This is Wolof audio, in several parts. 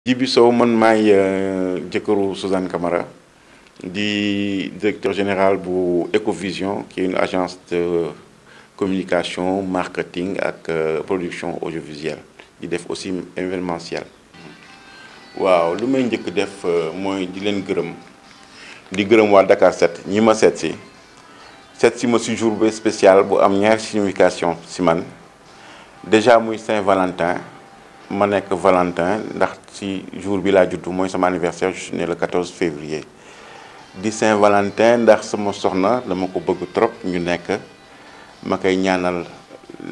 Djibi Sow man maay jëkkëru Suzanne Camara di directeur général bu Ecovision qui est une agence de communication marketing ak production audiovisuelle di def aussi événementiel. waaw lu may njëkk def mooy di leen gërëm di gërëm waa Dakar 7 ñi ma seet si ma si jour bu spécial bu am ñaari signification si man déjà muy Saint-Valentin. ma nekk Valentin ndax ci jour bi laa juddu mooy sama anniversaire je suis né le 14 février di Saint-Valentin ndax sama soxna dama ko bëgg trop ñu nekk ma koy ñaanal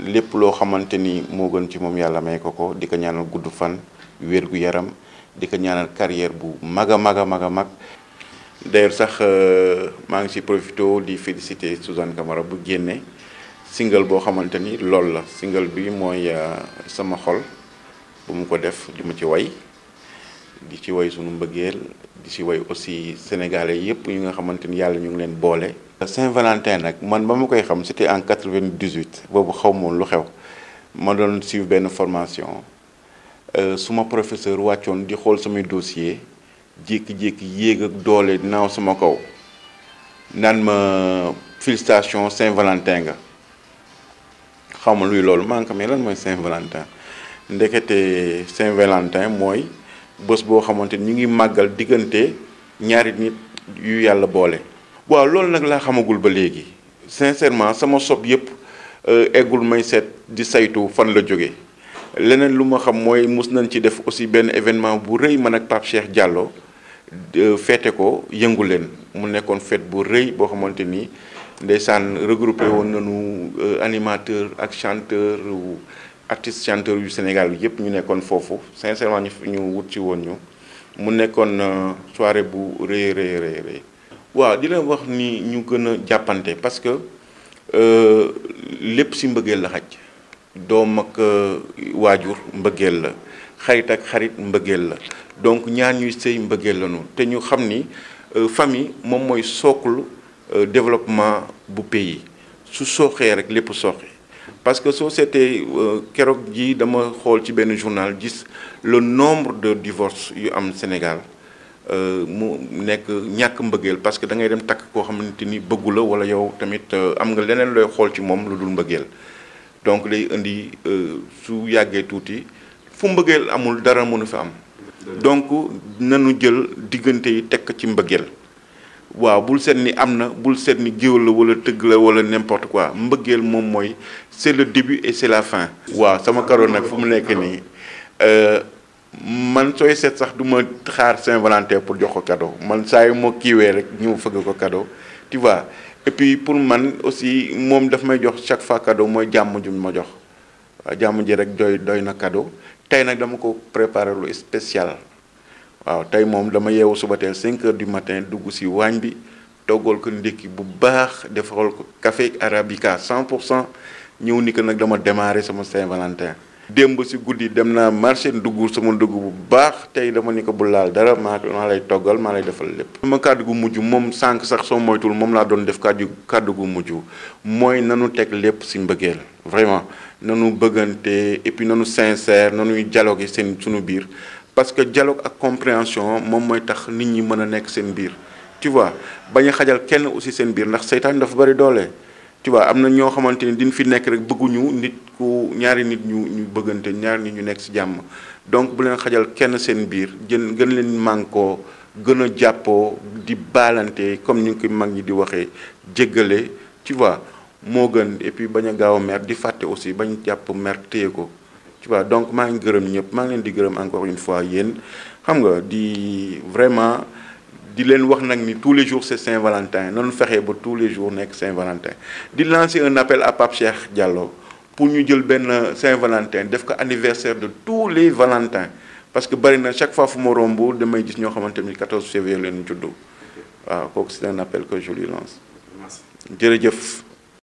lépp loo xamante ni moo gën ci moom yàlla may ko di ko ñaanal gudd fan wér gu yaram di ko ñaanal carrière bu mag a mag d'ailleurs sax maa ngi ci profité di féliciter Suzanne Camara bu génne single boo xamante ni loolu la single bi mooy sama xol bu mu ko def di ma ci way di ci way sunu mbëggeel di ci way aussi sénégalais yépp yi nga xamante ni yàlla ñu ngi leen boole. Saint-Valentin nag man ba ma koy xam c'était en 98 boobu xaw ma lu xew ma doon suivre benn formation suma professeur wàccoon di xool samay dossier jékki-jékki yéeg ak doole naaw sama kaw naan ma félicitation Saint-Valentin nga xaw ma luy loolu maa ngi ko mais lan mooy Saint-Valentin. ndekete Saint-Valentin mooy bés boo xamante ni ñu ngi màggal diggante ñaari nit yu yàlla boole. waaw loolu nag laa xamagul ba léegi sincèrement sama sob yépp eggul may seet di saytu fan la jóge leneen lu ma xam mooy mus nañ ci def aussi benn événement bu rëy man ak Pape Cheikh Diallo feete ko yëngu leen mu nekkoon fête bu rëy boo xamante ni ndeysaan regroupé woon nañu animateur ak chanteur. artistes chanteurs yu Sénégal yëpp ñu nekkoon foofu sincèrement ñu wut ci woon ñu mu nekkoon soirée bu rëy waaw di leen wax ni ñu gën a jàppante parce que lépp ci mbëggeel la xaj doom ak waajur mbëggeel la xarit ak xarit mbëggeel la donc ñaar ñuy sëy mbëggeel lañu te ñu xam ni famille moom mooy socle développement bu pays su sooxee rek lépp sooxe parce que société keroog ji dama xool ci benn journal gis le nombre de divorces yu am Sénégal mu nekk ñàkk mbëggeel parce que da ngay dem takk koo xamante ni bëggu la wala yow tamit am nga leneen looy xool ci moom lu dul mbëggeel donc day indi su yàggee tuuti fu mbëggeel amul dara mënu fi am donc nanu jël diggante yi tekk ci mbëggeel waaw bul seet ni am na bul seet ni géwél la wala tëgg la wala n'importe quoi mbëggeel moom mooy c'est le début et c'est la fin. waaw sama karo nag fu mu nekk nii man sooy seet sax du ma xaar Saint-Valentin pour jox ko cadeau man saa yu ma kiiwee rek ñëw fëgg ko cadeau tu vois et puis pour man aussi moom daf may jox chaque fois cadeau mooy jàmm ju ma jox waaw jàmm ji rek doy na cadeau tey nag dama ko préparer lu spécial. waaw tey moom dama yeewu suba teel 5 heures du matin dugg ci waañ bi toggal ko ndékki bu baax defaral ko café arabica 100% ñëw ni ko nag dama démarrer sama Saint-Valentin. démb ci guddi dem naa marché dugg sama dugg bu baax tey dama ni ko bu laal dara maa lay toggal maa lay defal lépp. sama kàddu gu mujj moom sànq sax soo moytul moom laa doon def kàddu gu mujj mooy nanu teg lépp ci mbëggeel vraiment nanu bëggante et puis nanu sincère nanuy dialoguer sunu biir. parce que dialogue ak compréhension moom mooy tax nit ñi mën a nekk seen biir tu vois bañ a xajal kenn aussi seen biir ndax seytaan dafa bari doole tu vois am na ñoo xamante ni diñ fi nekk rek bëgguñu nit ku ñaari nit ñu bëggante ñaari nit ñu nekk ci jàmm donc bu leen xajal kenn seen biir gën leen mànkoo gën a jàppoo di baalante comme ni ko mag ñi di waxee jéggale tu vois moo gën et puis bañ a gaaw a mer di fàtte aussi bañ jàpp mer téye ko. tu vois donc maa ngi gërëm ñëpp maa ngi leen di gërëm encore une fois yéen xam nga di vraiment di leen wax nag ni tous les jours c'est Saint-Valentin noonu fexee ba tous les jours nekk Saint-Valentin di lancer un appel à Pape Cheikh Diallo pour ñu jël benn Saint-Valentin def ko anniversaire de tous les Valentins parce que bari na chaque fois fu ma romb damay gis ñoo xamante ni 14 février leen juddu waaw kooku c'est un appel que je lui lance jërëjëf